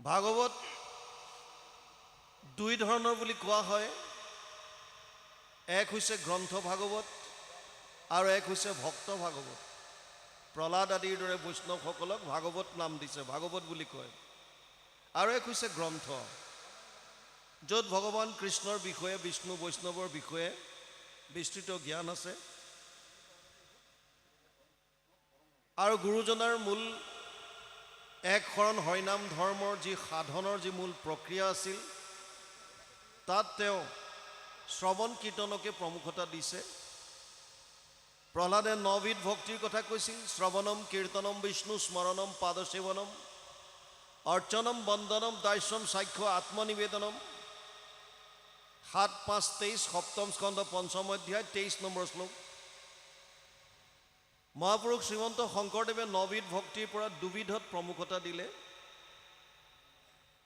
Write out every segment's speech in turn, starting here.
ভাগৱত দুই ধৰণৰ বুলি কোৱা হয়। এক হৈছে গ্ৰন্থ ভাগৱত আৰু এক হৈছে ভক্ত ভাগৱত। প্ৰহ্লাদ আদিৰ দৰে বৈষ্ণৱসকলক ভাগৱত নাম দিছে, ভাগৱত বুলি কয়। আৰু এক হৈছে গ্ৰন্থ, য'ত ভগৱান কৃষ্ণৰ বিষয়ে, বিষ্ণু বৈষ্ণৱৰ বিষয়ে বিস্তৃত জ্ঞান আছে। আৰু গুৰুজনাৰ মূল এক শৰণ হৰিনাম ধৰ্মৰ যি সাধনৰ যি মূল প্ৰক্ৰিয়া আছিল, তাত তেওঁ শ্ৰৱণ কীৰ্তনকে প্ৰমুখতা দিছে। প্ৰহ্লাদে ৯বিধ ভক্তিৰ কথা কৈছিল। শ্ৰৱণম, কীৰ্তনম, বিষ্ণু স্মৰণম, পাদসেৱনম, অৰ্চনম, বন্দনম, দাস্যম, সাক্ষ্য, আত্মনিবেদনম। ৭, ৫, ২৩, সপ্তম স্কন্ধ, পঞ্চম অধ্যায়, ২৩ নম্বৰ শ্লোক। মহাপুৰুষ শ্ৰীমন্ত শংকৰদেৱে ৯বিধ ভক্তিৰ পৰা দুবিধত প্ৰমুখতা দিলে।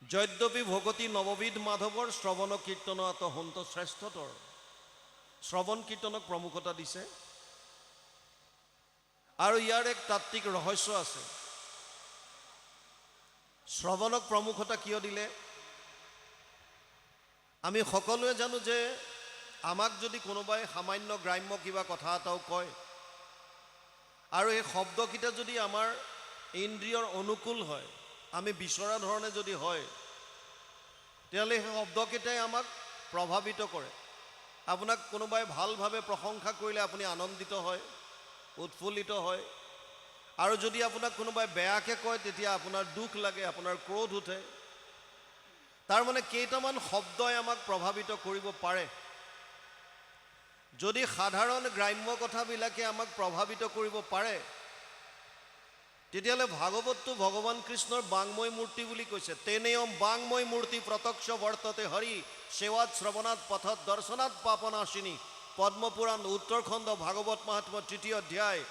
যদ্যপি ভগতি নৱবিধ মাধৱৰ শ্ৰৱণ কীৰ্তন আত হন্ত শ্ৰেষ্ঠতৰ। শ্ৰৱণ কীৰ্তনক প্ৰমুখতা দিছে। আৰু ইয়াৰ এক তাত্ত্বিক ৰহস্য আছে। শ্ৰৱণক প্ৰমুখতা কিয় দিলে? আমি সকলোৱে জানো যে আমাক যদি কোনোবাই সামান্য গ্ৰাম্য কিবা কথা এটাও কয় আৰু এই শব্দকেইটা যদি আমাৰ ইন্দ্ৰিয়ৰ অনুকূল হয়, আমি বিচৰা ধৰণে যদি হয়, তেতিয়াহ'লে সেই শব্দকেইটাই আমাক প্ৰভাৱিত কৰে। আপোনাক কোনোবাই ভালভাৱে প্ৰশংসা কৰিলে আপুনি আনন্দিত হয়, উৎফুল্লিত হয়। আৰু যদি আপোনাক কোনোবাই বেয়াকৈ কয়, তেতিয়া আপোনাৰ দুখ লাগে, আপোনাৰ ক্ৰোধ উঠে। তাৰমানে কেইটামান শব্দই আমাক প্ৰভাৱিত কৰিব পাৰে। যদি সাধাৰণ গ্ৰাম্য কথাবিলাকে আমাক প্ৰভাৱিত কৰিব পাৰে, তেতিয়াহ'লে ভাগৱতটো ভগৱান কৃষ্ণৰ বাংময় মূৰ্তি বুলি কৈছে। তেনেয়ম বাংময় মূৰ্তি প্ৰত্যক্ষ বৰ্ততে হৰি, সেৱাত শ্ৰৱণাত পথত দৰ্শনাত পাপনাশিনী। পদ্মপুৰাণ উত্তৰখণ্ড ভাগৱত মাহাত্ম্য ৩য় অধ্যায়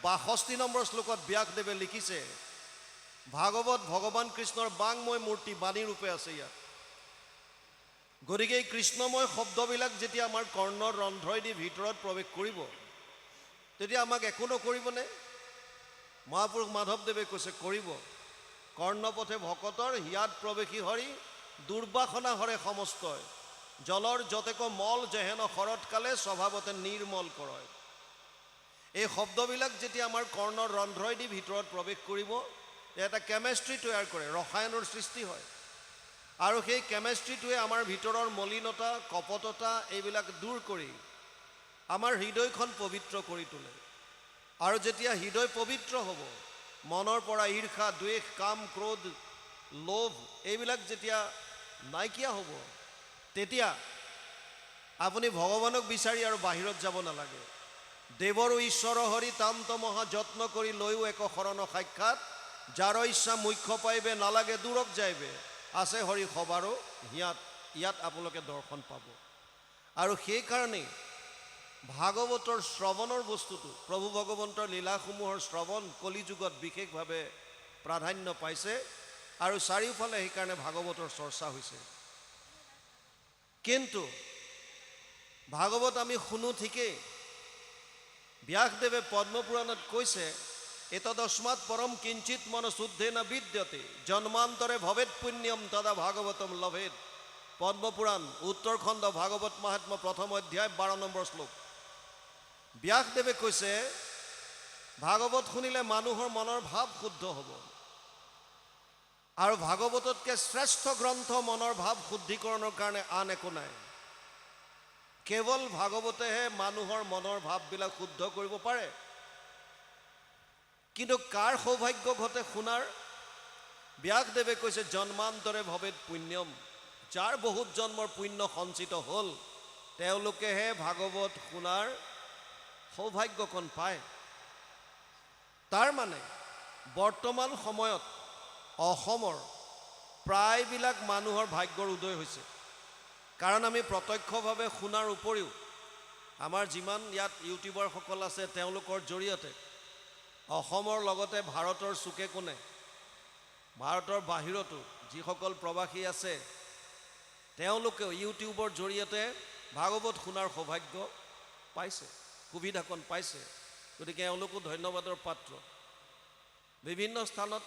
৬২ নম্বৰ শ্লোকত ব্যাসদেৱে লিখিছে, ভাগৱত ভগৱান কৃষ্ণৰ বাংময় মূৰ্তি, বাণী ৰূপে আছে ইয়াত। গতিকে এই কৃষ্ণময় শব্দবিলাক যেতিয়া আমাৰ কৰ্ণৰ ৰন্ধ্ৰইদি ভিতৰত প্ৰৱেশ কৰিব, তেতিয়া আমাক একো নকৰিবনে? মহাপুৰুষ মাধৱদেৱে কৈছে কৰিব। কৰ্ণপথে ভকতৰ হিয়াত প্ৰৱেশী হৰি, দুৰ্বাসনা হৰে সমস্তই। জলৰ যতেক মল যেহেন শৰৎকালে, স্বভাৱতে নিৰ্মল কৰয়। এই শব্দবিলাক যেতিয়া আমাৰ কৰ্ণৰ ৰন্ধ্ৰইদি ভিতৰত প্ৰৱেশ কৰিব, এটা কেমেষ্ট্ৰি তৈয়াৰ কৰে, ৰসায়নৰ সৃষ্টি হয়। আৰু সেই কেমেষ্ট্ৰিটোৱে আমাৰ ভিতৰৰ মলিনতা, কপটতা এইবিলাক দূৰ কৰি আমাৰ হৃদয়খন পবিত্ৰ কৰি তোলে। আৰু যেতিয়া হৃদয় পবিত্ৰ হ'ব, মনৰ পৰা ঈৰ্ষা, দ্বেষ, কাম, ক্ৰোধ, লোভ এইবিলাক যেতিয়া নাইকিয়া হ'ব, তেতিয়া আপুনি ভগৱানক বিচাৰি আৰু বাহিৰত যাব নালাগে। দেৱৰো ঈশ্বৰ হৰি তান্ত মহা যত্ন কৰি লৈও এক শৰণ সাক্ষাৎ, যাৰ ইচ্ছা মুখ্য পাইবে নালাগে দূৰক যাইবে, আছে হৰি সবাৰো হিয়াত। ইয়াত আপোনালোকে দৰ্শন পাব। আৰু সেইকাৰণেই ভাগৱতৰ শ্ৰৱণৰ বস্তুটো, প্ৰভু ভগৱন্তৰ লীলাসমূহৰ শ্ৰৱণ কলিযুগত বিশেষভাৱে প্ৰাধান্য পাইছে। আৰু চাৰিওফালে সেইকাৰণে ভাগৱতৰ চৰ্চা হৈছে। কিন্তু ভাগৱত আমি শুনো ঠিকেই। ব্যাসদেৱে পদ্মপুৰাণত কৈছে, এতদস্মাৎ পৰম কিঞ্চিত মন শুদ্ধেন বিদ্যতে, জন্মান্তৰে ভৱেৎ পুণ্যম তদা ভাগৱতম লভেৎ। পদ্মপুৰাণ উত্তৰখণ্ড ভাগৱত মাহাত্ম্য ১ম অধ্যায় ১২ নম্বৰ শ্লোক। ব্যাসদেৱে কৈছে, ভাগৱত শুনিলে মানুহৰ মনৰ ভাৱ শুদ্ধ হ'ব। আৰু ভাগৱততকৈ শ্ৰেষ্ঠ গ্ৰন্থ মনৰ ভাৱ শুদ্ধিকৰণৰ কাৰণে আন একো নাই। কেৱল ভাগৱতেহে মানুহৰ মনৰ ভাৱবিলাক শুদ্ধ কৰিব পাৰে। কিন্তু কাৰ সৌভাগ্য ঘটে শুনাৰ? ব্যাসদেৱে কৈছে, জন্মান্তৰে ভৱেৎ পুণ্যম, যাৰ বহুত জন্মৰ পুণ্য সঞ্চিত হ'ল, তেওঁলোকেহে ভাগৱত শুনাৰ সৌভাগ্যকণ পায়। তাৰ মানে বৰ্তমান সময়ত অসমৰ প্ৰায়বিলাক মানুহৰ ভাগ্যৰ উদয় হৈছে। কাৰণ আমি প্ৰত্যক্ষভাৱে শুনাৰ উপৰিও আমাৰ যিমান ইয়াত ইউটিউবাৰসকল আছে, তেওঁলোকৰ জৰিয়তে অসমৰ লগতে ভাৰতৰ চুকে কোণে, ভাৰতৰ বাহিৰতো যিসকল প্ৰবাসী আছে, তেওঁলোকেও ইউটিউবৰ জৰিয়তে ভাগৱত শুনাৰ সৌভাগ্য পাইছে, সুবিধাকণ পাইছে। গতিকে এওঁলোকো ধন্যবাদৰ পাত্ৰ। বিভিন্ন স্থানত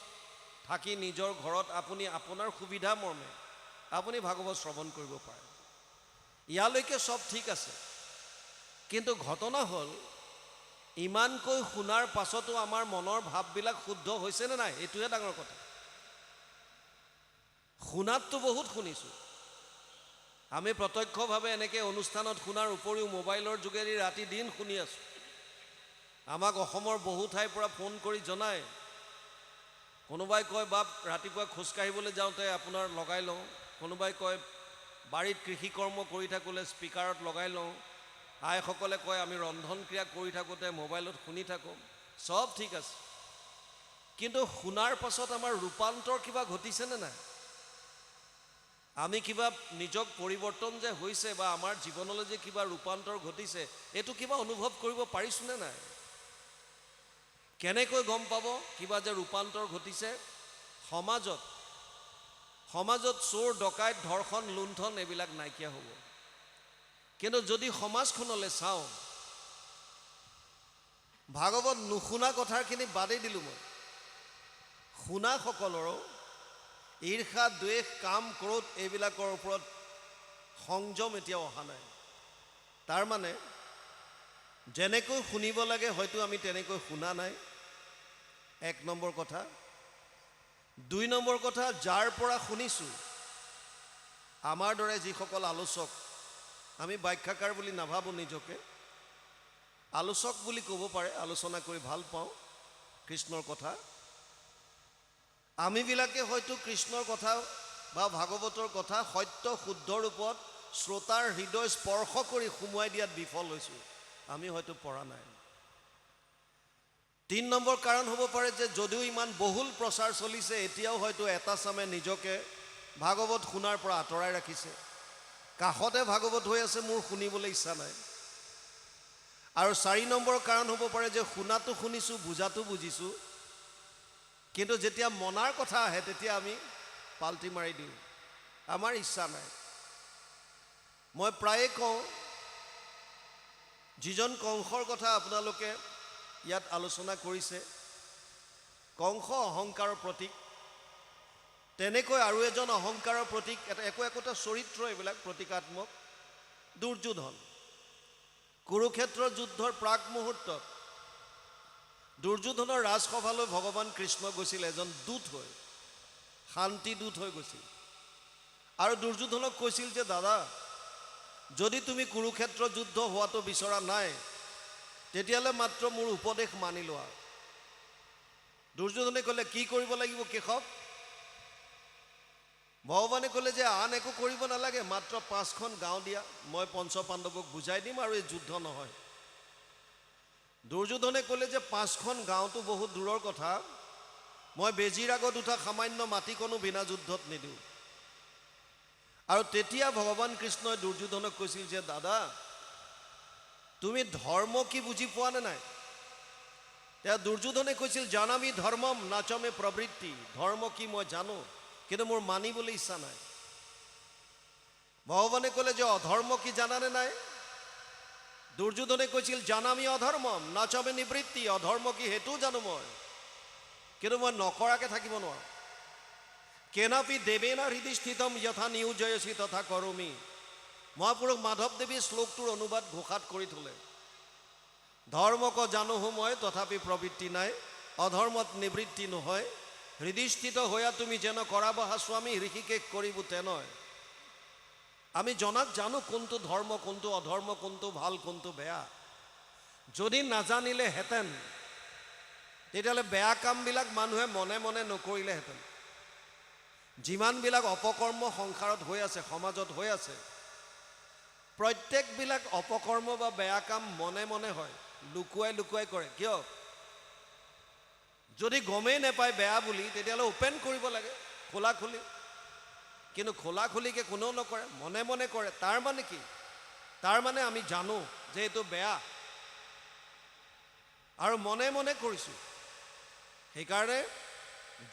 থাকি নিজৰ ঘৰত আপুনি আপোনাৰ সুবিধা মৰ্মে আপুনি ভাগৱত শ্ৰৱণ কৰিব পাৰে। ইয়ালৈকে সব ঠিক আছে, কিন্তু ঘটনা হ'ল ইমানকৈ শুনাৰ পাছতো আমাৰ মনৰ ভাৱবিলাক শুদ্ধ হৈছে নে নাই, এইটোহে ডাঙৰ কথা। শুনাততো বহুত শুনিছোঁ, আমি প্ৰত্যক্ষভাৱে এনেকৈ অনুষ্ঠানত শুনাৰ উপৰিও মোবাইলৰ যোগেদি ৰাতি দিন শুনি আছোঁ। আমাক অসমৰ বহু ঠাইৰ পৰা ফোন কৰি জনায়, কোনোবাই কয় বাপ ৰাতিপুৱা খোজকাঢ়িবলৈ যাওঁতে আপোনাৰ লগাই লওঁ, কোনোবাই কয় বাৰীত কৃষি কৰ্ম কৰি থাকোঁতে স্পীকাৰত লগাই লওঁ, আইসকলে কয় আমি ৰন্ধন ক্ৰিয়া কৰি থাকোঁতে মোবাইলত শুনি থাকোঁ। সব ঠিক আছে, কিন্তু শুনাৰ পাছত আমাৰ ৰূপান্তৰ কিবা ঘটিছেনে নাই? আমি কিবা নিজক পৰিৱৰ্তন যে হৈছে বা আমাৰ জীৱনলৈ যে কিবা ৰূপান্তৰ ঘটিছে, এইটো কিবা অনুভৱ কৰিব পাৰিছোঁনে নাই? কেনেকৈ গম পাব কিবা যে ৰূপান্তৰ ঘটিছে? সমাজত চোৰ ডকাইত ধৰ্ষণ লুণ্ঠন এইবিলাক নাইকিয়া হ'ব। কিন্তু যদি সমাজখনলৈ চাওঁ, ভাগৱত নুশুনা কথাখিনি বাদেই দিলোঁ মই, শুনাসকলৰো ঈৰ্ষা দ্বেষ কাম ক্ৰোধ এইবিলাকৰ ওপৰত সংযম এতিয়াও অহা নাই। তাৰমানে যেনেকৈ শুনিব লাগে হয়তো আমি তেনেকৈ শুনা নাই, 1 নম্বৰ কথা। 2 নম্বৰ কথা, যাৰ পৰা শুনিছোঁ, আমাৰ দৰে যিসকল আলোচক, আমি ব্যাখ্যাকাৰ বুলি নাভাবোঁ নিজকে, আলোচক বুলি ক'ব পাৰে, আলোচনা কৰি ভাল পাওঁ কৃষ্ণৰ কথা। আমিবিলাকে হয়তো কৃষ্ণৰ কথা বা ভাগৱতৰ কথা সত্য শুদ্ধ ৰূপত শ্ৰোতাৰ হৃদয় স্পৰ্শ কৰি সুমুৱাই দিয়াত বিফল হৈছোঁ, আমি হয়তো পৰা নাই। 3 নম্বৰ কাৰণ হ'ব পাৰে যে যদিও ইমান বহুল প্ৰচাৰ চলিছে, এতিয়াও হয়তো এটা চামে নিজকে ভাগৱত শুনাৰ পৰা আঁতৰাই ৰাখিছে। কাষতে ভাগৱত হৈ আছে, মোৰ শুনিবলৈ ইচ্ছা নাই। আৰু 4 নম্বৰ কাৰণ হ'ব পাৰে যে শুনাটো শুনিছোঁ, বুজাটো বুজিছোঁ, কিন্তু যেতিয়া মনাৰ কথা আহে তেতিয়া আমি পাল্টি মাৰি দিওঁ, আমাৰ ইচ্ছা নাই। মই প্ৰায়ে কওঁ, যিজন কংসৰ কথা আপোনালোকে ইয়াত আলোচনা কৰিছে, কংস অহংকাৰৰ প্ৰতীক, তেনেকৈ আৰু এজন অহংকাৰৰ প্ৰতীক, একোটা চৰিত্ৰ এইবিলাক প্ৰতীকাত্মক, দুৰ্যোধন। কুৰুক্ষেত্ৰ যুদ্ধৰ প্ৰাক মুহূৰ্তত দুৰ্যোধনৰ ৰাজসভালৈ ভগৱান কৃষ্ণ গৈছিল এজন দূত হৈ, শান্তি দূত হৈ গৈছিল। আৰু দুৰ্যোধনক কৈছিল যে দাদা, যদি তুমি কুৰুক্ষেত্ৰ যুদ্ধ হোৱাটো বিচৰা নাই, তেতিয়াহ'লে মাত্ৰ মোৰ উপদেশ মানি লোৱা। দুৰ্যোধনে ক'লে কি কৰিব লাগিব কেশৱ? ভগৱানে ক'লে যে আন একো কৰিব নালাগে, মাত্ৰ 5খন গাঁও দিয়া, মই পঞ্চ পাণ্ডৱক বুজাই দিম আৰু এই যুদ্ধ নহয়। দুৰ্যোধনে ক'লে যে 5খন গাঁওটো বহুত দূৰৰ কথা, মই বেজীৰ আগত উঠা সামান্য মাটিকণো বিনা যুদ্ধত নিদিওঁ। আৰু তেতিয়া ভগৱান কৃষ্ণই দুৰ্যোধনক কৈছিল যে দাদা, তুমি ধৰ্ম কি বুজি পোৱা নে নাই? তেতিয়া দুৰ্যোধনে কৈছিল জানামি ধৰ্মম নাচমে প্ৰবৃত্তি, ধৰ্ম কি মই জানো, কিন্তু মোৰ মানিবলৈ ইচ্ছা নাই। ভগৱানে ক'লে যে অধৰ্ম কি জানানে নাই? দুৰ্যোধনে কৈছিল জানামি অধৰ্মম নাচমে নিবৃত্তি, অধৰ্ম কি সেইটোও জানো মই, কিন্তু মই নকৰাকৈ থাকিব নোৱাৰোঁ। কেনাপি দেৱেনা হৃদি স্থিতম যথা নিয়োজয়সী তথা কৰমি। মহাপুৰুষ মাধৱদেৱীয়ে শ্লোকটোৰ অনুবাদ ঘোষাত কৰি থলে, ধৰ্মক জানোহো মই তথাপি প্ৰবৃত্তি নাই, অধৰ্মত নিবৃত্তি নহয়, হৃদিস্থিত হৈয়া তুমি যেন কৰাবহা স্বামী, ঋষিকেশ কৰিব তেনেয়। আমি জনাত জানো কোনটো ধৰ্ম কোনটো অধৰ্ম, কোনটো ভাল কোনটো বেয়া। যদি নাজানিলেহেঁতেন তেতিয়াহ'লে বেয়া কামবিলাক মানুহে মনে মনে নকৰিলেহেঁতেন। যিমানবিলাক অপকৰ্ম সংসাৰত হৈ আছে, সমাজত হৈ আছে, প্ৰত্যেকবিলাক অপকৰ্ম বা বেয়া কাম মনে মনে হয়, লুকুৱাই লুকুৱাই কৰে। কিয়? যদি গমেই নাপায় বেয়া বুলি, তেতিয়াহ'লে ওপেন কৰিব লাগে, খোলা খুলি। কিন্তু খোলা খুলিকৈ কোনেও নকৰে, মনে মনে কৰে। তাৰ মানে কি? তাৰ মানে আমি জানো যে এইটো বেয়া আৰু মনে মনে কৰিছোঁ, সেইকাৰণে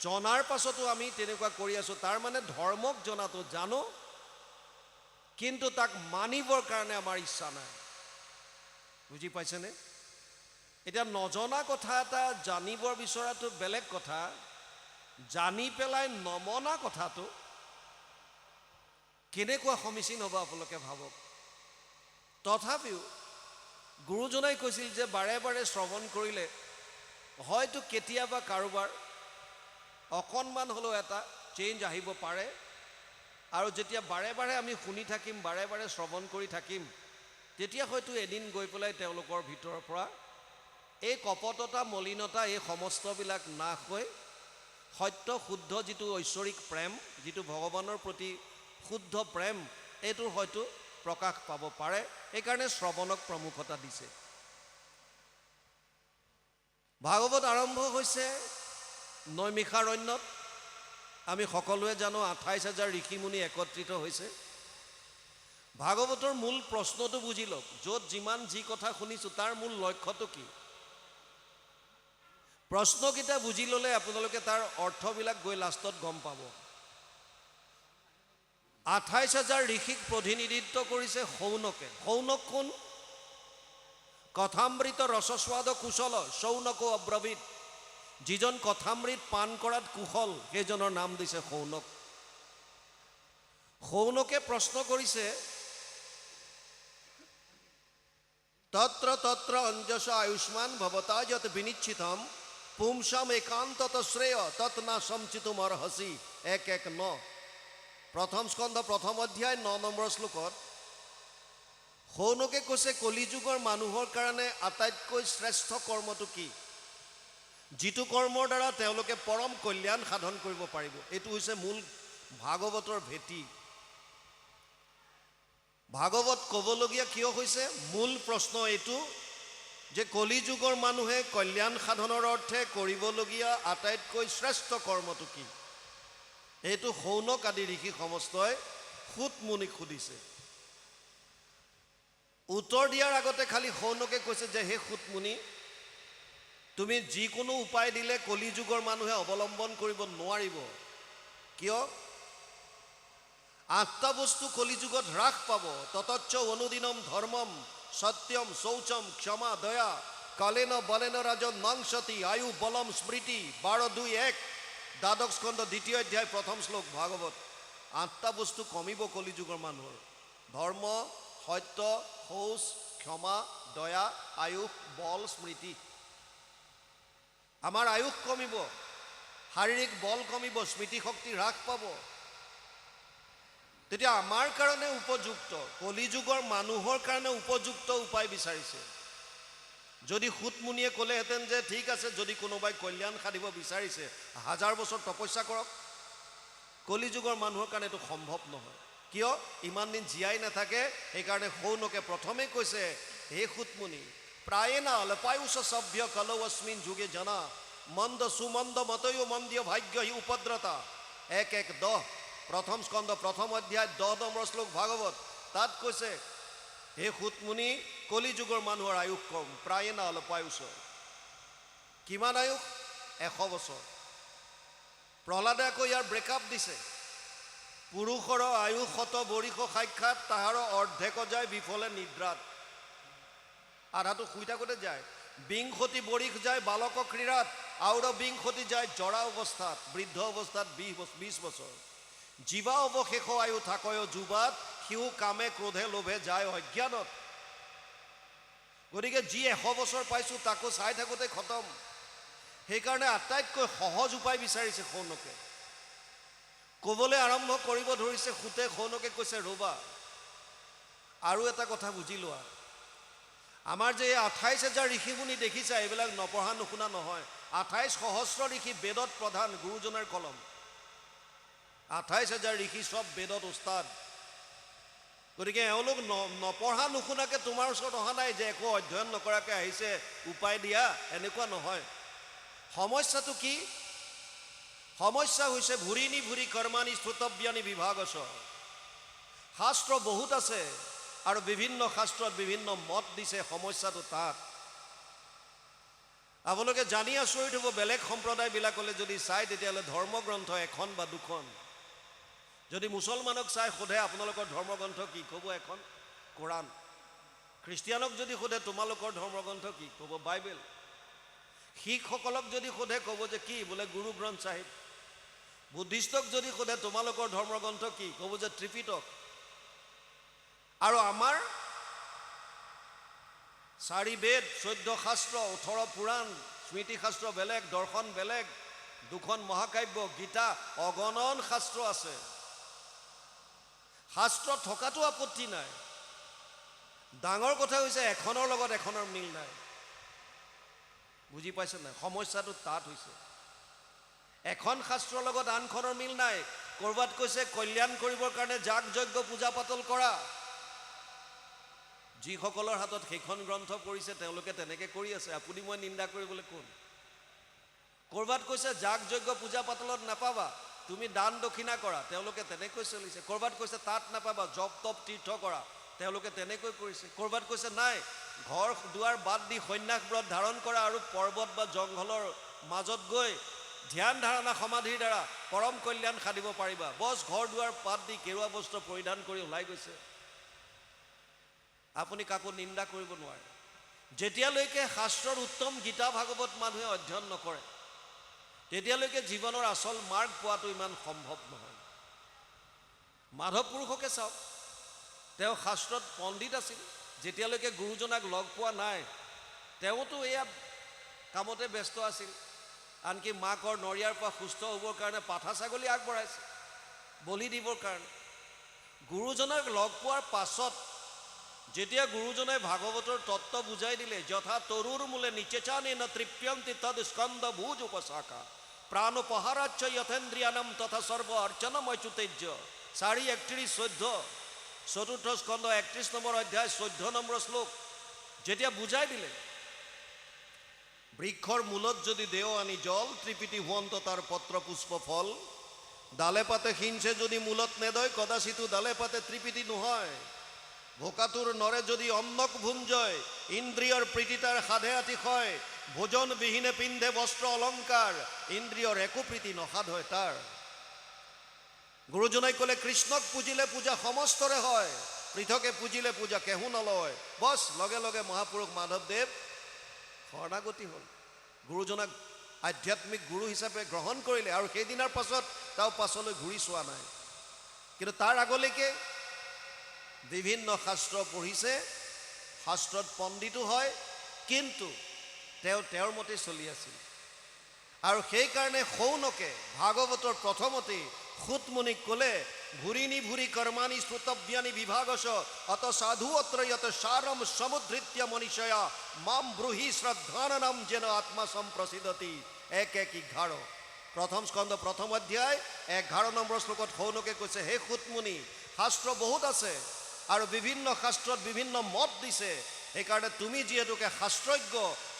জনাৰ পাছতো আমি তেনেকুৱা কৰি আছোঁ। তাৰ মানে ধৰ্মক জনাটো জানো, কিন্তু তাক মানিবৰ কাৰণে আমাৰ ইচ্ছা নাই। বুজি পাইছেনে? এতিয়া নজনা কথা এটা জানিবৰ বিচৰাটো বেলেগ কথা, জানি পেলাই নমনা কথাটো কেনেকুৱা সমীচীন হ'ব আপোনালোকে ভাবক। তথাপিও গুৰুজনাই কৈছিল যে বাৰে বাৰে শ্ৰৱণ কৰিলে হয়তো কেতিয়াবা কাৰোবাৰ অকণমান হ'লেও এটা চেঞ্জ আহিব পাৰে, আৰু যেতিয়া বাৰে বাৰে আমি শুনি থাকিম, বাৰে বাৰে শ্ৰৱণ কৰি থাকিম, তেতিয়া হয়তো এদিন গৈ পেলাই তেওঁলোকৰ ভিতৰৰ পৰা এই কপটতা, মলিনতা, এই সমস্তবিলাক নাশ হৈ সত্য শুদ্ধ যিটো ঐশ্বৰিক প্ৰেম, যিটো ভগৱানৰ প্ৰতি শুদ্ধ প্ৰেম, এইটোৰ হয়তো প্ৰকাশ পাব পাৰে। সেইকাৰণে শ্ৰৱণক প্ৰমুখতা দিছে। ভাগৱত আৰম্ভ হৈছে নৈমিষাৰণ্যত। আমি সকলোৱে জানো 28,000 ঋষিমুনি একত্ৰিত হৈছে। ভাগৱতৰ মূল প্ৰশ্নটো বুজি লওক। য'ত যিমান যি কথা শুনিছোঁ তাৰ মূল লক্ষ্যটো কি? প্ৰশ্নকেইটা বুজি ল'লে আপোনালোকে তাৰ অৰ্থবিলাক গৈ লাষ্টত গম পাব। 28,000 ঋষিক প্ৰতিনিধিত্ব কৰিছে শৌনকে। শৌনক কোন? কথামৃত ৰসস্বাদ কুশল শৌনকো অব্ৰবীত। যিজন কথামৃত পান কৰাত কুশল, সেইজনৰ নাম দিছে শৌনক। শৌনকে প্ৰশ্ন কৰিছে, তত্ৰ তত্ৰ অঞ্জস আয়ুষ্মান ভৱতা যত বিনিশ্চিতম পুংসাম একান্তত শ্ৰেয় তৎ না সমচিতুম অৰ্হসি। 1:1-9 প্ৰথম স্কন্ধ প্ৰথম অধ্যায় 9 নম্বৰ শ্লোকত শৌনকে কৈছে কলিযুগৰ মানুহৰ কাৰণে আটাইতকৈ শ্ৰেষ্ঠ কৰ্মটো কি? যিটো কৰ্মৰ দ্বাৰা তেওঁলোকে পৰম কল্যাণ সাধন কৰিব পাৰিব। এইটো হৈছে মূল ভাগৱতৰ ভেটি। ভাগৱত ক'বলগীয়া কিয় হৈছে? মূল প্ৰশ্ন এইটো যে কলিযুগৰ মানুহে কল্যাণ সাধনৰ অৰ্থে কৰিবলগীয়া আটাইতকৈ শ্ৰেষ্ঠ কৰ্মটো কি? এইটো শৌনক আদি ঋষি সমস্তই সুত মুনিক সুধিছে। উত্তৰ দিয়াৰ আগতে খালি শৌনকে কৈছে যে হে সুত মুনি, তুমি যিকোনো উপায় দিলে কলিযুগৰ মানুহে অৱলম্বন কৰিব নোৱাৰিব। কিয়? 8টা বস্তু কলিযুগত হ্ৰাস পাব। ততচ্চ অনুদিনম ধৰ্মম সত্যম শৌচম ক্ষমা দয়া কালেন বলেন ৰাজন নংসতি আয়ু বলম স্মৃতি। 12:2-1 দ্বাদশ স্কন্ধ 2য় অধ্যায় 1ম শ্লোক ভাগৱত। 8টা বস্তু কমিব কলিযুগৰ মানুহৰ: ধৰ্ম, সত্য, শৌচ, ক্ষমা, দয়া, আয়ুস, বল, স্মৃতি। আমাৰ আয়ুস কমিব, শাৰীৰিক বল কমিব, স্মৃতি শক্তি হ্ৰাস পাব। তেতিয়া আমাৰ কাৰণে উপযুক্ত, কলিযুগৰ মানুহৰ কাৰণে উপযুক্ত উপায় বিচাৰিছে। যদি সুতমুনিয়ে ক'লেহেঁতেন যে ঠিক আছে, যদি কোনোবাই কল্যাণ সাধিব বিচাৰিছে 1000 বছৰ তপস্যা কৰক, কলিযুগৰ মানুহৰ কাৰণে এইটো সম্ভৱ নহয়। কিয়? ইমান দিন জীয়াই নাথাকে। সেইকাৰণে শৌনকে প্ৰথমে কৈছে, হে সুতমুনি, প্ৰায়েনা অলপায়ুষ সভ্য কলৌ অস্মিন যুগে জনা মন্দ সুমন্দ মতয়ো মন্দিয় ভাগ্য হি উপদ্ৰতা। 1:1-10 প্ৰথম স্কন্ধ প্ৰথম অধ্যায় 10 নম্বৰ শ্লোক ভাগৱত। তাত কৈছে, হে সুতমুনি, কলিযুগৰ মানুহৰ আয়ুস কম, প্ৰায়েনা অলপায়ুষ। কিমান আয়ুস? 100 বছৰ। প্ৰহ্লাদে আকৌ ইয়াৰ ব্ৰেকআপ দিছে। পুৰুষৰ আয়ুস শত বৰিষ সাক্ষাৎ তাহাৰ অৰ্ধেক যায় বিফলে নিদ্ৰাত। আধাটো শুই থাকোঁতে যায়। বিংশতি বৰিষ যায় বালক ক্ৰীড়াত, আৰু বিংশতি যায় জৰা অৱস্থাত, বৃদ্ধ অৱস্থাত 20 বছৰ। জীৱা অৱশেষ আয়ু থাকয় যুৱাত, সিও কামে ক্ৰোধে লোভে যায় অজ্ঞানত। গতিকে যি 100 বছৰ পাইছোঁ তাকো চাই থাকোঁতে খতম। সেইকাৰণে আটাইতকৈ সহজ উপায় বিচাৰিছে শৌনকে। ক'বলৈ আৰম্ভ কৰিব ধৰিছে সুতে। শৌনকে কৈছে, ৰ'বা, আৰু এটা কথা বুজি লোৱা। আমাৰ যে 28,000 ঋষিমুনি দেখিছা, এইবিলাক নপঢ়া নুশুনা নহয়। 28 সহস্ৰ ঋষি, বেদত প্ৰধান, গুৰুজনাৰ কলম। 28,000 ঋষি চব বেদত উস্তাদ। গতিকে এওঁলোক নপঢ়া নুশুনাকৈ তোমাৰ ওচৰত অহা নাই যে একো অধ্যয়ন নকৰাকৈ আহিছে উপায় দিয়া, এনেকুৱা নহয়। সমস্যাটো কি? সমস্যা হৈছে ভুৰিনী ভুৰি কৰ্মানী শ্ৰুতব্যানী বিভাগছ। শাস্ত্ৰ বহুত আছে আৰু বিভিন্ন শাস্ত্ৰত বিভিন্ন মত দিছে। সমস্যাটো তাত। আপোনালোকে জানি আচৰিত হ'ব, বেলেগ সম্প্ৰদায়বিলাকলৈ যদি চাই তেতিয়াহ'লে ধৰ্মগ্ৰন্থ 1খন বা 2খন। যদি মুছলমানক চাই সোধে আপোনালোকৰ ধৰ্মগ্ৰন্থ কি, ক'ব 1খন কোৰাণ। খ্ৰীষ্টিয়ানক যদি সোধে তোমালোকৰ ধৰ্মগ্ৰন্থ কি, ক'ব বাইবেল। শিখসকলক যদি সোধে ক'ব যে কি, বোলে গুৰু গ্ৰন্থ চাহিব। বুদ্ধিষ্টক যদি সোধে তোমালোকৰ ধৰ্মগ্ৰন্থ কি, ক'ব যে ত্ৰিপিটক। আৰু আমাৰ 4 বেদ, 14 শাস্ত্ৰ, 18 পুৰাণ, স্মৃতি শাস্ত্ৰ বেলেগ, দৰ্শন বেলেগ, 2খন মহাকাব্য, গীতা, অগণন শাস্ত্ৰ আছে। শাস্ত্ৰ থকাটো আপত্তি নাই, ডাঙৰ কথা হৈছে এখনৰ লগত এখনৰ মিল নাই। বুজি পাইছে নাই? সমস্যাটো তাত হৈছে এখন শাস্ত্ৰৰ লগত আনখনৰ মিল নাই। কৰবাত কৈছে কল্যাণ কৰিবৰ কাৰণে যাগ যজ্ঞ পূজা পাতল কৰা, যিসকলৰ হাতত সেইখন গ্ৰন্থ পৰিছে তেওঁলোকে তেনেকে কৰি আছে, আপুনি মই নিন্দা কৰিবলৈ কোন? কৰবাত কৈছে যাগ যজ্ঞ পূজা পাতলত নাপাবা, তুমি দান দক্ষিণা কৰা, তেওঁলোকে তেনেকৈ চলিছে। কৰবাত কৈছে তাত নাপাবা, জপ তপ তীৰ্থ কৰা, তেওঁলোকে তেনেকৈ কৰিছে। কৰবাত কৈছে নাই, ঘৰ দুৱাৰ বাদ দি সন্ন্যাস ব্ৰত ধাৰণ কৰা আৰু পৰ্বত বা জংঘলৰ মাজত গৈ ধ্যান ধাৰণা সমাধিৰ দ্বাৰা পৰম কল্যাণ সাধিব পাৰিবা। বছ ঘৰ দুৱাৰ বাদ দি কেৰুৱা বস্ত্ৰ পৰিধান কৰি ওলাই গৈছে। আপুনি কাকো নিন্দা কৰিব নোৱাৰে। যেতিয়ালৈকে শাস্ত্ৰৰ উত্তম গীতা ভাগৱত মানুহে অধ্যয়ন নকৰে তেতিয়ালৈকে জীৱনৰ আচল মাৰ্গ পোৱাটো ইমান সম্ভৱ নহয়। মাধৱ পুৰুষকে চাওক, তেওঁ শাস্ত্ৰত পণ্ডিত আছিল, যেতিয়ালৈকে গুৰুজনাক লগ পোৱা নাই তেওঁতো এয়া কামতে ব্যস্ত আছিল। আনকি মাকৰ নৰিয়াৰ পৰা সুস্থ হ'বৰ কাৰণে পাঠা ছাগলী আগবঢ়াইছে বলি দিবৰ কাৰণে। গুৰুজনাক লগ পোৱাৰ পাছত যেতিয়া গুৰুজনাই ভাগৱতৰ তত্ত্ব বুজাই দিলে, যথা তৰুৰ মূলে নিচেচানে ন তৃপ্যন্তি তদ স্কন্দ ভুজ উপশাখা প্ৰাণোপহাৰাচ্য যথেন্দ্ৰিয়ানম তথা সৰ্ব অৰ্চনম অচ্যুতেজ্য 4:31-14 চতুৰ্থ স্কন্ধ 31 নম্বৰ অধ্যায় 14 নম্বৰ শ্লোক যেতিয়া বুজাই দিলে, বৃক্ষৰ মূলত যদি দেও আনি জল, ত্ৰিপিটি হুৱন্ত তাৰ পত্ৰ পুষ্প ফল, ডালে পাতে সিঞ্চে যদি মূলত নেদয়, কদাচিতো ডালে পাতে ত্ৰিপিটি নহয়। ভোকাতুৰ নৰে যদি অন্নক ভুঞ্জয়, ইন্দ্ৰিয়ৰ প্ৰীতি তাৰ সাধে আতিশয়, ভোজন বিহীনে পিন্ধে বস্ত্ৰ অলংকাৰ, ইন্দ্ৰিয়ৰ একো প্ৰীতি নসাধ হয় তাৰ। গুৰুজনাই ক'লে কৃষ্ণক পুজিলে পূজা সমস্তৰে হয়, পৃথকে পুজিলে পূজা কেহু নলয়। বছ লগে লগে মহাপুৰুষ মাধৱদেৱ শৰণাগতি হ'ল, গুৰুজনাক আধ্যাত্মিক গুৰু হিচাপে গ্ৰহণ কৰিলে আৰু সেইদিনাৰ পাছত তেওঁ পাছলৈ ঘূৰি চোৱা নাই। কিন্তু তাৰ আগলৈকে বিভিন্ন শাস্ত্ৰ পঢ়িছে, শাস্ত্ৰত পণ্ডিতো হয়, কিন্তু তেওঁ তেওঁৰ মতে চলি আছিল। আৰু সেইকাৰণে শৌনকে ভাগৱতৰ প্ৰথমতেই সুতমুনিক ক'লে, ভুৰিনি ভুৰি কৰ্মাণি শ্ৰুতব্যানি বিভাগশ অত সাধু অত্ৰ যত সাৰম সমুদ্ধৃত্য মনীষয়া মাম ব্ৰুহি শ্ৰদ্ধাননম যেন আত্মা সম্প্ৰসিদ্ধতি 1:11 প্ৰথম স্কন্ধ প্ৰথম অধ্যায় 11 নম্বৰ শ্লোকত শৌনকে কৈছে, হে সুতমুনি, শাস্ত্ৰ বহুত আছে আৰু বিভিন্ন শাস্ত্ৰত বিভিন্ন মত দিছে, সেইকাৰণে তুমি যিহেতুকে শাস্ত্ৰজ্ঞ,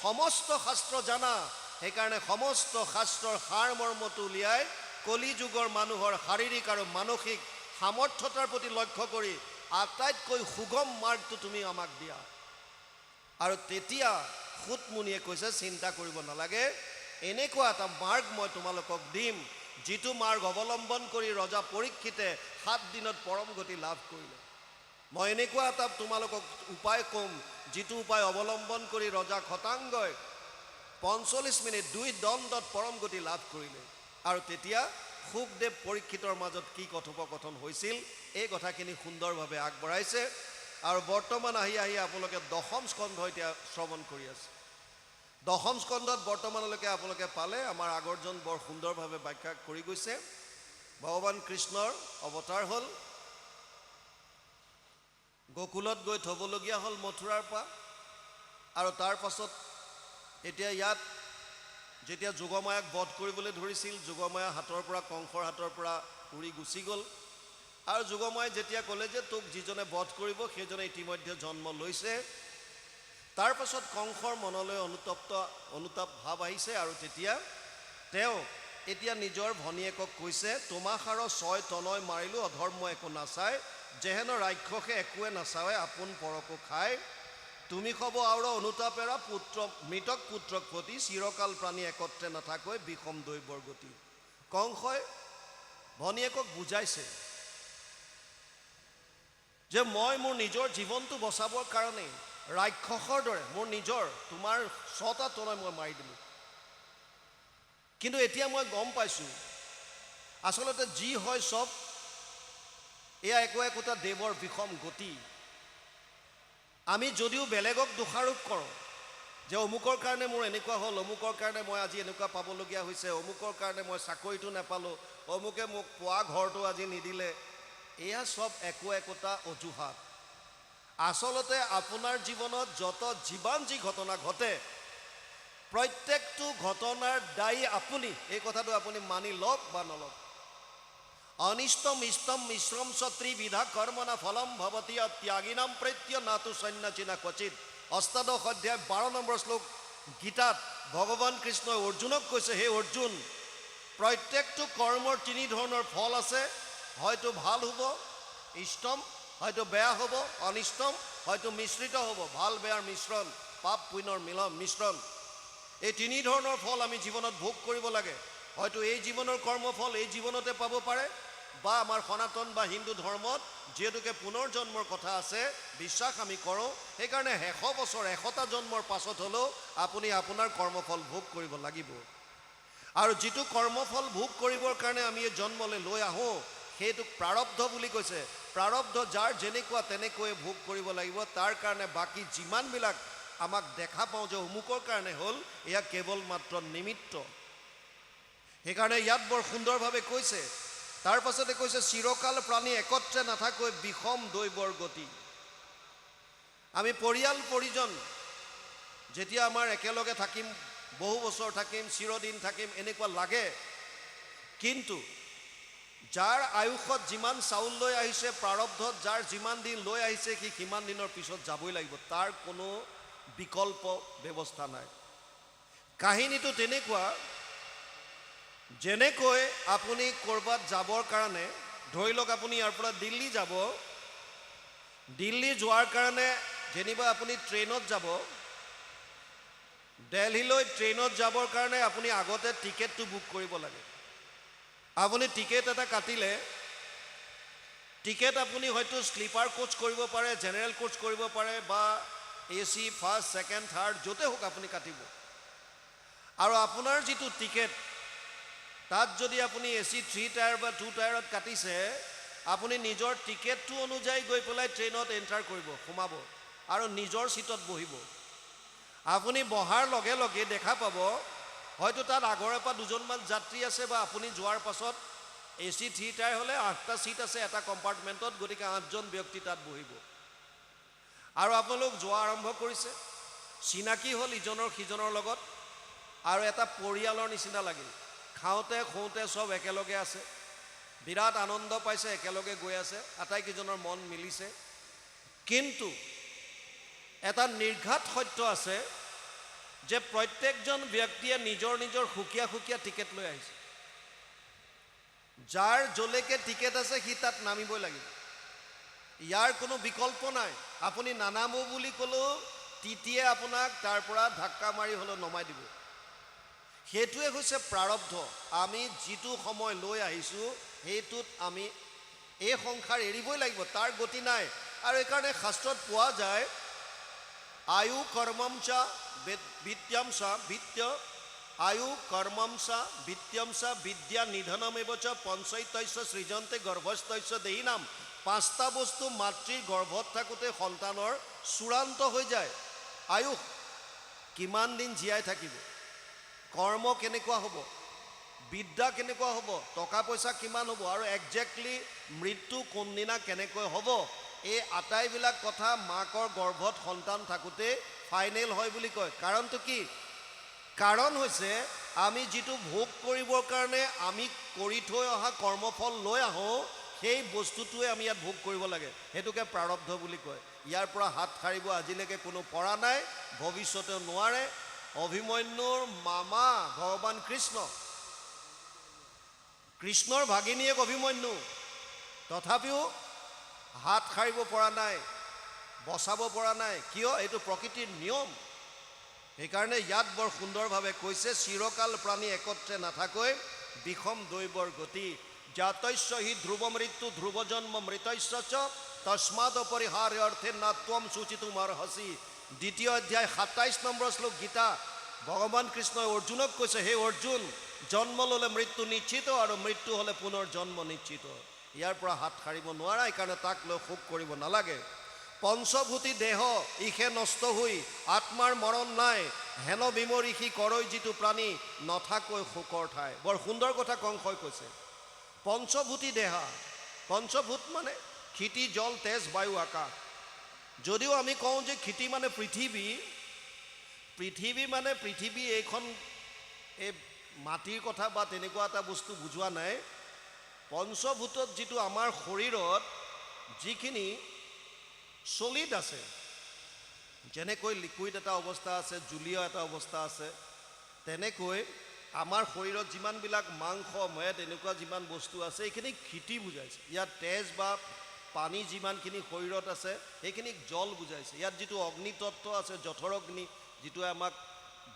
সমস্ত শাস্ত্ৰ জানা, সেইকাৰণে সমস্ত শাস্ত্ৰৰ সাৰ মৰ্মটো উলিয়াই কলি যুগৰ মানুহৰ শাৰীৰিক আৰু মানসিক সামৰ্থ্যতাৰ প্ৰতি লক্ষ্য কৰি আটাইতকৈ সুগম মাৰ্গটো তুমি আমাক দিয়া। আৰু তেতিয়া সুতমুনিয়ে কৈছে, চিন্তা কৰিব নালাগে, এনেকুৱা এটা মাৰ্গ মই তোমালোকক দিম, যিটো মাৰ্গ অৱলম্বন কৰি ৰজা পৰীক্ষিতে 7 দিনত পৰম গতি লাভ কৰিলে। মই এনেকুৱা এটা তোমালোকক উপায় ক'ম, যিটো উপায় অৱলম্বন কৰি ৰজা খটাংগই 45 মিনিট 2 দণ্ডত পৰম গতি লাভ কৰিলে। আৰু তেতিয়া সুখদেৱ পৰীক্ষিতৰ মাজত কি কথোপকথন হৈছিল এই কথাখিনি সুন্দৰভাৱে আগবঢ়াইছে। আৰু বৰ্তমান আহি আপোনালোকে 10ম স্কন্ধ এতিয়া শ্ৰৱণ কৰি আছে। 10ম স্কন্ধত বৰ্তমানলৈকে আপোনালোকে পালে, আমাৰ আগৰজন বৰ সুন্দৰভাৱে ব্যাখ্যা কৰি গৈছে। ভগৱান কৃষ্ণৰ অৱতাৰ হ'ল, গোকুলত গৈ থ'বলগীয়া হ'ল মথুৰাৰ পৰা, আৰু তাৰ পাছত এতিয়া ইয়াত যেতিয়া যোগমায়াক বধ কৰিবলৈ ধৰিছিল, যোগমায়া হাতৰ পৰা, কংসৰ হাতৰ পৰা উৰি গুচি গ'ল। আৰু যোগমায়াই যেতিয়া ক'লে যে তোক যিজনে বধ কৰিব সেইজনে ইতিমধ্যে জন্ম লৈছে, তাৰ পাছত কংসৰ মনলৈ অনুতাপ ভাৱ আহিছে, আৰু তেতিয়া তেওঁ এতিয়া নিজৰ ভনীয়েকক কৈছে, তোমাষাৰ 6 তনয় মাৰিলোঁ অধৰ্ম একো নাচায়, যেহেন ৰাক্ষসে একোৱে নাচায় আপোন পৰকো খায়, তুমি খব আওৰ অনুতাপেৰা পুত্ৰ মৃতক পুত্ৰক প্ৰতি, চিৰকাল প্ৰাণী একত্ৰে নাথাকৈ বিষম দৈবৰ গতি। কংসই ভনীয়েকক বুজাইছে যে মই মোৰ নিজৰ জীৱনটো বচাবৰ কাৰণে ৰাক্ষসৰ দৰে মোৰ নিজৰ তোমাৰ 6টা তনয় মই মাৰি দিলোঁ, কিন্তু এতিয়া মই গম পাইছোঁ আচলতে যি হয় চব এয়া একোটা দেৱৰ বিষম গতি। আমি যদিও বেলেগক দোষাৰোপ কৰোঁ যে অমুকৰ কাৰণে মোৰ এনেকুৱা হ'ল, অমুকৰ কাৰণে মই আজি এনেকুৱা পাবলগীয়া হৈছে, অমুকৰ কাৰণে মই চাকৰিটো নাপালোঁ, অমুকে মোক পোৱা ঘৰটো আজি নিদিলে, এয়া চব একোটা অজুহাত। আচলতে আপোনাৰ জীৱনত যিমান যি ঘটনা ঘটে, প্ৰত্যেকটো ঘটনাৰ দায়ী আপুনি। এই কথাটো আপুনি মানি লওক বা নলওক। অনিষ্টম ইষ্টম মিশ্ৰম ত্ৰিবিধা কৰ্মনা ফলম ভৱতি ত্যাগিনাম প্ৰত্য নাতু সন্ন্যাসিনা ক্বচিত। অষ্টাদশ অধ্যায় 12 নম্বৰ শ্লোক গীতাত ভগৱান কৃষ্ণই অৰ্জুনক কৈছে, হে অৰ্জুন, প্ৰত্যেকটো কৰ্মৰ 3 ধৰণৰ ফল আছে। হয়তো ভাল হ'ব, ইষ্টম হয়তো বেয়া হ'ব, অনিষ্টম হয়তো মিশ্ৰিত হ'ব, ভাল বেয়াৰ মিশ্ৰণ, পাপ পুণ্যৰ মিশ্ৰণ। এই 3 ধৰণৰ ফল আমি জীৱনত ভোগ কৰিব লাগে। হয়তো এই জীৱনৰ কৰ্মফল এই জীৱনতে পাব পাৰে, বা আমাৰ সনাতন বা হিন্দু ধৰ্মত যিহেতুকে পুনৰ জন্মৰ কথা আছে, বিশ্বাস আমি কৰোঁ, সেইকাৰণে 100 বছৰ 100টা জন্মৰ পাছত হ'লেও আপুনি আপোনাৰ কৰ্মফল ভোগ কৰিব লাগিব। আৰু যিটো কৰ্মফল ভোগ কৰিবৰ কাৰণে আমি এই জন্মলৈ লৈ আহোঁ, সেইটোক প্ৰাৰব্ধ বুলি কৈছে। প্ৰাৰব্ধ যাৰ যেনেকুৱা তেনেকৈয়ে ভোগ কৰিব লাগিব। তাৰ কাৰণে বাকী যিমানবিলাক আমাক দেখা পাওঁ যে অমুকৰ কাৰণে হ'ল, এয়া কেৱল মাত্ৰ নিমিত্ত। সেইকাৰণে ইয়াত বৰ সুন্দৰভাৱে কৈছে। তাৰ পাছতে কৈছে, চিৰকাল প্ৰাণী একত্ৰে নাথাকৈ বিষম দৈৱৰ গতি। আমি পৰিয়াল পৰিজন যেতিয়া আমাৰ একেলগে থাকিম, বহু বছৰ থাকিম, চিৰদিন থাকিম এনেকুৱা লাগে, কিন্তু যাৰ আয়ুষত যিমান চাউল লৈ আহিছে, প্ৰাৰব্ধত যাৰ যিমান দিন লৈ আহিছে, সি সিমান দিনৰ পিছত যাবই লাগিব। তাৰ কোনো বিকল্প ব্যৱস্থা নাই। কাহিনীটো তেনেকুৱা, যেনেকৈ আপুনি ক'ৰবাত যাবৰ কাৰণে, ধৰি লওক আপুনি ইয়াৰ পৰা দিল্লী যাব, দিল্লী যোৱাৰ কাৰণে যেনিবা আপুনি ট্ৰেইনত যাব, দিল্লীলৈ ট্ৰেইনত যাবৰ কাৰণে আপুনি আগতে টিকেটটো বুক কৰিব লাগে। আপুনি টিকেট এটা কাটিলে, টিকেট আপুনি হয়তো স্লিপাৰ কোচ কৰিব পাৰে, জেনেৰেল কোচ কৰিব পাৰে, বা AC ফাৰ্ষ্ট ছেকেণ্ড থাৰ্ড য'তে হওক আপুনি কাটিব। আৰু আপোনাৰ যিটো টিকেট, তাত যদি আপুনি AC 3 টায়াৰ বা 2 টায়াৰত কাটিছে, আপুনি নিজৰ টিকেটটো অনুযায়ী গৈ পেলাই ট্ৰেইনত এণ্টাৰ কৰিব, সোমাব আৰু নিজৰ ছিটত বহিব। আপুনি বহাৰ লগে লগে দেখা পাব, হয়তো তাত আগৰে পৰা 2জনমান যাত্ৰী আছে, বা আপুনি যোৱাৰ পাছত AC 3 টায়াৰ হ'লে 8টা ছিট আছে এটা কম্পাৰ্টমেণ্টত, গতিকে 8জন ব্যক্তি তাত বহিব। আৰু আপোনালোক যোৱা আৰম্ভ কৰিছে, চিনাকি হ'ল ইজনৰ সিজনৰ লগত, আৰু এটা পৰিয়ালৰ নিচিনা লাগিল। খাওঁতে খুওঁতে চব একেলগে আছে, বিৰাট আনন্দ পাইছে, একেলগে গৈ আছে, আটাইকেইজনৰ মন মিলিছে। কিন্তু এটা নিৰ্ঘাত সত্য আছে যে প্ৰত্যেকজন ব্যক্তিয়ে নিজৰ নিজৰ সুকীয়া সুকীয়া টিকেট লৈ আহিছে। যাৰ যলৈকে টিকেট আছে সি তাত নামিবই লাগিব, ইয়াৰ কোনো বিকল্প নাই। আপুনি নানামো বুলি ক'লেও টিটিয়ে আপোনাক তাৰ পৰা ধাক্কা মাৰি হ'লেও নমাই দিব। সেইটোৱে হৈছে প্ৰাৰব্ধ। আমি যিটো সময় লৈ আহিছোঁ, সেইটোত আমি এই সংসাৰ এৰিবই লাগিব, তাৰ গতি নাই। আৰু এইকাৰণে শাস্ত্ৰত পোৱা যায়, আয়ু কৰ্মমচা বিত্যামচা বিত্য, আয়ু কৰ্মমচা বিত্যামচা বিদ্যা নিধনমেবচ পঞ্চৈতস্য সৃজন্তে গৰ্ভস্থস্য দেহিনাম। 5টা বস্তু মাতৃৰ গৰ্ভত থাকোঁতে সন্তানৰ চূড়ান্ত হৈ যায়। আয়ুস, কিমান দিন জীয়াই থাকিব, কৰ্ম কেনেকুৱা হ'ব, বিদ্যা কেনেকুৱা হ'ব, টকা পইচা কিমান হ'ব, আৰু একজেক্টলি মৃত্যু কোনদিনা কেনেকৈ হ'ব, এই আটাইবিলাক কথা মাকৰ গৰ্ভত সন্তান থাকোঁতে ফাইনেল হয় বুলি কয়। কাৰণটো কি? কাৰণ হৈছে আমি যিটো ভোগ কৰিবৰ কাৰণে আমি কৰি থৈ অহা কৰ্মফল লৈ আহোঁ, সেই বস্তুটোৱে আমি ইয়াত ভোগ কৰিব লাগে। সেইটোকে প্ৰাৰব্ধ বুলি কয়। ইয়াৰ পৰা হাত সাৰিব আজিলৈকে কোনো পৰা নাই, ভৱিষ্যতেও নোৱাৰে। অভিমন্যুৰ মামা ভগৱান কৃষ্ণৰ ভাগিনীয়েক অভিমন্যু, তথাপিও হাত সাৰিব পৰা নাই, বচাব পৰা নাই। কিয়? এইটো প্ৰকৃতিৰ নিয়ম। সেইকাৰণে ইয়াত বৰ সুন্দৰভাৱে কৈছে, চিৰকাল প্ৰাণী একত্ৰে নাথাকৈ বিষম দৈৱৰ গতি। জাতস্য হি ধ্ৰুৱ মৃত্যু ধ্ৰুৱ জন্ম মৃতস্য চ তস্মাদ অপৰিহাৰ্য অৰ্থে নাত্বম সূচিতুম অৰ্হসি। 2য় অধ্যায় 27 নম্বৰ শ্লোক গীতা। ভগৱান কৃষ্ণই অৰ্জুনক কৈছে, হে অৰ্জুন, জন্ম ল'লে মৃত্যু নিশ্চিত আৰু মৃত্যু হ'লে পুনৰ জন্ম নিশ্চিত। ইয়াৰ পৰা হাত সাৰিব নোৱাৰা, সেইকাৰণে তাক লৈ শোক কৰিব নালাগে। পঞ্চভূতি দেহ ইহে নষ্ট হৈ আত্মাৰ মৰণ নাই, হেন বিমৰিষি কৰৈ যিটো প্ৰাণী নথাকৈ শোকৰ ঠাই। বৰ সুন্দৰ কথা কংসই কৈছে। পঞ্চভূতি দেহা, পঞ্চভূত মানে ক্ষিতি, জল, তেজ, বায়ু, আকাশ। যদিও আমি কওঁ যে ক্ষিতি মানে পৃথিৱী, পৃথিৱী মানে পৃথিৱী এইখন এই মাটিৰ কথা বা তেনেকুৱা এটা বস্তু বুজোৱা নাই। পঞ্চভূতত যিটো আমাৰ শৰীৰত যিখিনি চলিড আছে, যেনেকৈ লিকুইড এটা অৱস্থা আছে, জুলীয় এটা অৱস্থা আছে, তেনেকৈ আমাৰ শৰীৰত যিমানবিলাক মাংস, মেদ এনেকুৱা যিমান বস্তু আছে এইখিনি ক্ষিতি বুজাইছে। ইয়াত তেজ বা পানী যিমানখিনি শৰীৰত আছে সেইখিনিক জল বুজাইছে। ইয়াত যিটো অগ্নিতত্ত্ব আছে, জঠৰ অগ্নি, যিটোৱে আমাক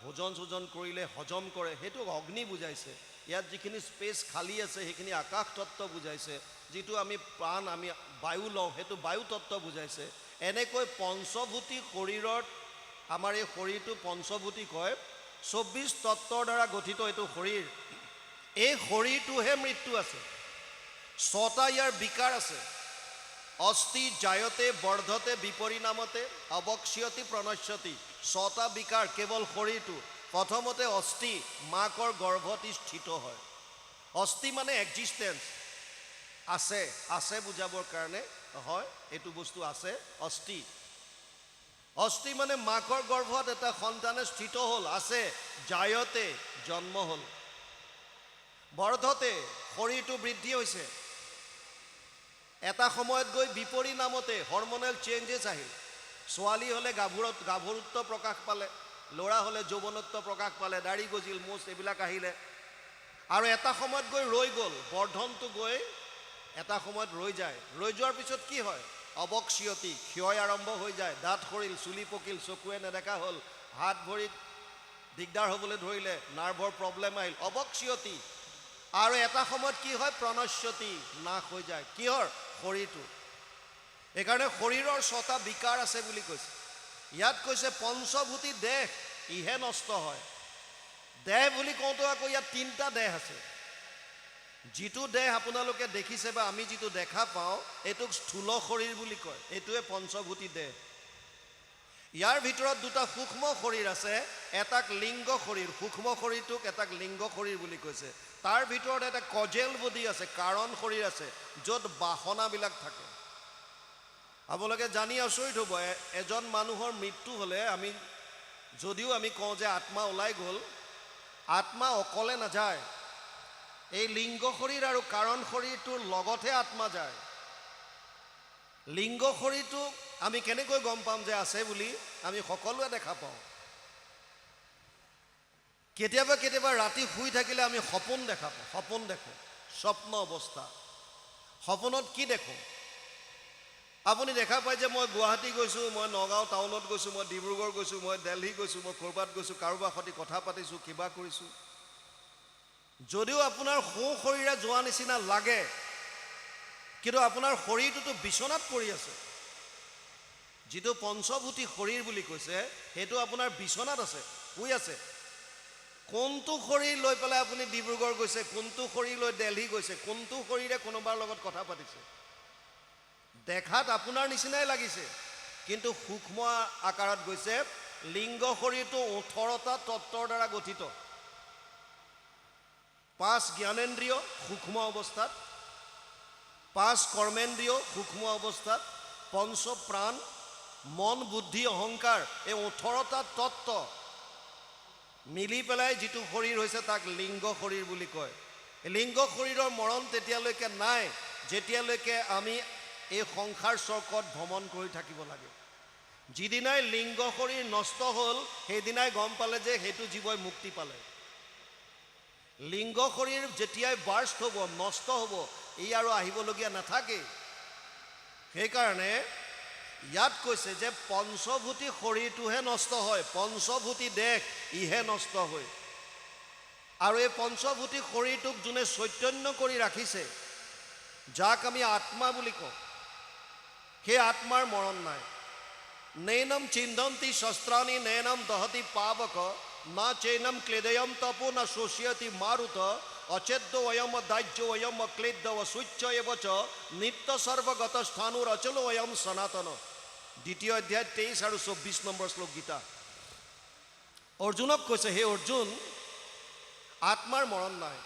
ভোজন চোজন কৰিলে হজম কৰে, সেইটো অগ্নি বুজাইছে। ইয়াত যিখিনি স্পেচ খালী আছে সেইখিনি আকাশ তত্ত্ব বুজাইছে। যিটো আমি প্ৰাণ, আমি বায়ু লওঁ, সেইটো বায়ু তত্ত্ব বুজাইছে। এনেকৈ পঞ্চভূতি শৰীৰত, আমাৰ এই শৰীৰটো পঞ্চভূতি কয়। 24 তত্ত্বৰ দ্বাৰা গঠিত এইটো শৰীৰ। এই শৰীৰটোহে মৃত্যু আছে। 6টা ইয়াৰ বিকাৰ আছে। অস্থি জায়তে বৰ্ধতে বিপৰিণামতে অৱক্ষ্যতি প্ৰণশ্যতি। 6টা বিকাৰ কেৱল শৰীৰটো। প্ৰথমতে অস্থি, মাকৰ গৰ্ভত স্থিত হয়। অস্থি মানে এক্সিষ্টেঞ্চ, আছে, আছে বুজাবৰ কাৰণে হয়, এইটো বস্তু আছে, অস্থি। অস্থি মানে মাকৰ গৰ্ভত এটা সন্তানে স্থিত হ'ল, আছে। জায়তে জন্ম হ'ল। বৰ্ধতে শৰীৰটো বৃদ্ধি হৈছে। এটা সময়ত গৈ বিপৰিণামতে হৰমনেল চেঞ্জেছ আহিল। ছোৱালী হ'লে গাভৰুত্ব প্ৰকাশ পালে, ল'ৰা হ'লে যৌৱনত্ব প্ৰকাশ পালে, দাড়ি গজিল, মোচ এইবিলাক আহিলে। আৰু এটা সময়ত গৈ ৰৈ গ'ল, বৰ্ধনটো গৈ এটা সময়ত ৰৈ যায়। ৰৈ যোৱাৰ পিছত কি হয়? অৱক্ষ্যতি, ক্ষয় আৰম্ভ হৈ যায়। দাঁত সৰিল, চুলি পকিল, চকুৱে নেদেখা হ'ল, হাত ভৰিত দিগদাৰ হ'বলৈ ধৰিলে, নাৰ্ভৰ প্ৰব্লেম আহিল, অৱক্ষ্যতি। আৰু এটা সময়ত কি হয়? প্ৰণশ্যতি, নাশ হৈ যায়। কিহৰ? শৰীৰটো। সেইকাৰণে শৰীৰৰ 6টা বিকাৰ আছে বুলি কৈছে। ইয়াত কৈছে পঞ্চভূতি দেহ ইহে নষ্ট হয়। দেহ বুলি কওঁতে আকৌ ইয়াত 3টা দেহ আছে। যিটো দেহ আপোনালোকে দেখিছে বা আমি যিটো দেখা পাওঁ এইটোক স্থূল শৰীৰ বুলি কয়। এইটোৱে পঞ্চভূতি দেহ। ইয়াৰ ভিতৰত 2টা সূক্ষ্ম শৰীৰ আছে, এটাক লিংগ শৰীৰ, সূক্ষ্ম শৰীৰটোক এটাক লিংগ শৰীৰ বুলি কৈছে। তাৰ ভিতৰত এটা কজেল বডি আছে, কাৰণ শৰীৰ আছে, য'ত বাসনাবিলাক থাকে। আপোনালোকে জানি আচৰিত হ'ব, এজন মানুহৰ মৃত্যু হ'লে যদিও আমি কওঁ যে আত্মা ওলাই গ'ল, আত্মা অকলে নাযায়। এই লিংগ শৰীৰ আৰু কাৰণ শৰীৰটোৰ লগতহে আত্মা যায়। লিংগ শৰীৰটো আমি কেনেকৈ গম পাম যে আছে বুলি? আমি সকলোৱে দেখা পাওঁ। কেতিয়াবা কেতিয়াবা ৰাতি শুই থাকিলে আমি সপোন দেখা পাওঁ, সপোন দেখোঁ, স্বপ্ন অৱস্থা। সপোনত কি দেখোঁ? আপুনি দেখা পায় যে মই গুৱাহাটী গৈছোঁ, মই নগাঁও টাউনত গৈছোঁ, মই ডিব্ৰুগড় গৈছোঁ, মই দিল্লী গৈছোঁ, মই ক'ৰবাত গৈছোঁ, কাৰোবাৰ সৈতে কথা পাতিছোঁ, কিবা কৰিছোঁ। যদিও আপোনাৰ শৰীৰে যোৱা নিচিনা লাগে, কিন্তু আপোনাৰ শৰীৰটোতো বিচনাত পৰি আছে। যিটো পঞ্চভূতি শৰীৰ বুলি কৈছে সেইটো আপোনাৰ বিচনাত আছে, শুই আছে। কোনটো শৰীৰ লৈ পেলাই আপুনি ডিব্ৰুগড় গৈছে, কোনটো শৰীৰ লৈ দিল্লী গৈছে, কোনটো শৰীৰে কোনোবাৰ লগত কথা পাতিছে? দেখাত আপোনাৰ নিচিনাই লাগিছে, কিন্তু সূক্ষ্ম আকাৰত গৈছে। লিংগ শৰীৰটো 18টা তত্ত্বৰ দ্বাৰা গঠিত। 5 জ্ঞানেন্দ্ৰিয় সূক্ষ্ম অৱস্থাত, 5 কৰ্মেন্দ্ৰিয় সূক্ষ্ম অৱস্থাত, পঞ্চ প্ৰাণ, মন, বুদ্ধি, অহংকাৰ, এই 18টা তত্ত্ব মিলি পেলাই যিটো শৰীৰ হৈছে তাক লিংগ শৰীৰ বুলি কয়। লিংগ শৰীৰৰ মৰণ তেতিয়ালৈকে নাই যেতিয়ালৈকে আমি এই সংসাৰ চক্ৰত ভ্ৰমণ কৰি থাকিব লাগে। যিদিনাই লিংগ শৰীৰ নষ্ট হ'ল সেইদিনাই গম পালে যে সেইটো জীৱই মুক্তি পালে। লিংগ শৰীৰ যেতিয়াই বাৰ্ষ্ট হ'ব, নষ্ট হ'ব, ই আৰু আহিবলগীয়া নাথাকে। সেইকাৰণে ইয়াত কৈছে যে পঞ্চভূতি শৰীৰটোহে নষ্ট হয়, পঞ্চভূতি দেহ ইহে নষ্ট হয়। আৰু এই পঞ্চভূতি শৰীৰটোক যোনে চৈতন্য কৰি ৰাখিছে, যাক আমি আত্মা বুলি কওঁ, সেই আত্মাৰ মৰণ নাই। নৈনম চিন্ধন্তি শস্ত্ৰাণি নৈনম দহতি পাৱক না চৈনম ক্লেদয়ম তপ না শোষয়তি মারুত অচেদ্য অয়ম দাহ্য অয়ম ক্লেদ্য সূচ্য এবচ নিত্য সর্বগত স্থানুর অচল অয়ম সনাতন। দ্বিতীয় অধ্যায় 23 আৰু 24 নম্বৰ শ্লোক গীতা। অৰ্জুনক কৈছে, হে অৰ্জুন, আত্মাৰ মৰণ নাই,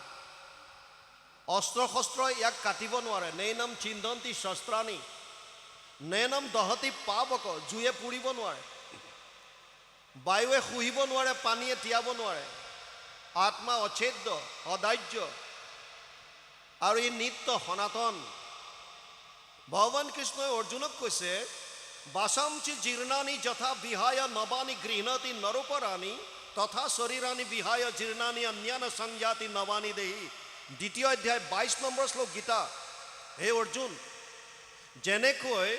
অস্ত্ৰ শস্ত্ৰ ইয়াক কাটিব নোৱাৰে। নৈনম চিন্দন্তি শস্ত্ৰাণী নৈনম দহতি পাৱক, জুয়ে পুৰিব নোৱাৰে, বায়ুৱে শুহিব নোৱাৰে, পানীয়ে তিয়াব নোৱাৰে। আত্মা অচ্ছেদ্য, অদাহ্য আৰু ই নিত্য সনাতন। ভগৱান কৃষ্ণই অৰ্জুনক কৈছে, বাসামচি জীৰ্ণানি যথা বিহায় নবানি গৃহণতি নৰোপৰাণি তথা শৰীৰানি বিহায় জীৰ্ণানি অন্যান সংজাতি নবানি দেহি। দ্বিতীয় অধ্যায় 22 নম্বৰ শ্লোক গীতা। হে অৰ্জুন, যেনেকৈ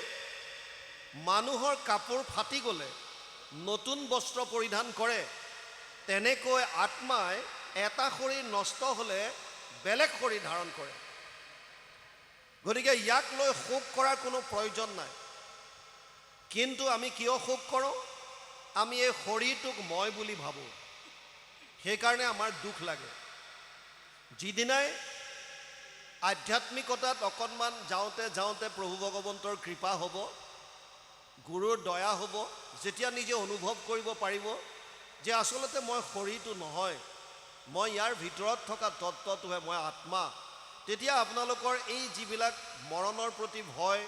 মানুহৰ কাপোৰ ফাটি গ'লে নতুন বস্ত্ৰ পৰিধান কৰে, তেনেকৈ আত্মাই এটা শৰীৰ নষ্ট হ'লে বেলেগ শৰীৰ ধাৰণ কৰে। গতিকে ইয়াক লৈ শোক কৰাৰ কোনো প্ৰয়োজন নাই। কিন্তু আমি কিয় শোক কৰোঁ? আমি এই শৰীৰটোক মই বুলি ভাবোঁ, সেইকাৰণে আমাৰ দুখ লাগে। যিদিনাই আধ্যাত্মিকতাত অকণমান যাওঁতে যাওঁতে প্ৰভু ভগৱন্তৰ কৃপা হ'ব, গুৰুৰ দয়া হ'ব, যেতিয়া নিজে অনুভৱ কৰিব পাৰিব যে আচলতে মই শৰীৰটো নহয়, মই ইয়াৰ ভিতৰত থকা তত্ত্বটোহে, মই আত্মা, তেতিয়া আপোনালোকৰ এই যিবিলাক মৰণৰ প্ৰতি ভয়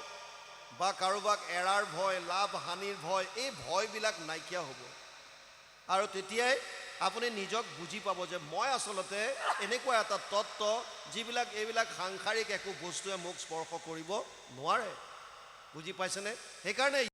বা কাৰোবাক এৰাৰ ভয়, লাভ হানিৰ ভয়, এই ভয়বিলাক নাইকিয়া হ'ব। আৰু তেতিয়াই আপুনি নিজক বুজি পাব যে মই আচলতে এনেকুৱা এটা তত্ত্ব যিবিলাক এইবিলাক সাংসাৰিক একো বস্তুৱে মোক স্পৰ্শ কৰিব নোৱাৰে। বুজি পাইছেনে? সেইকাৰণে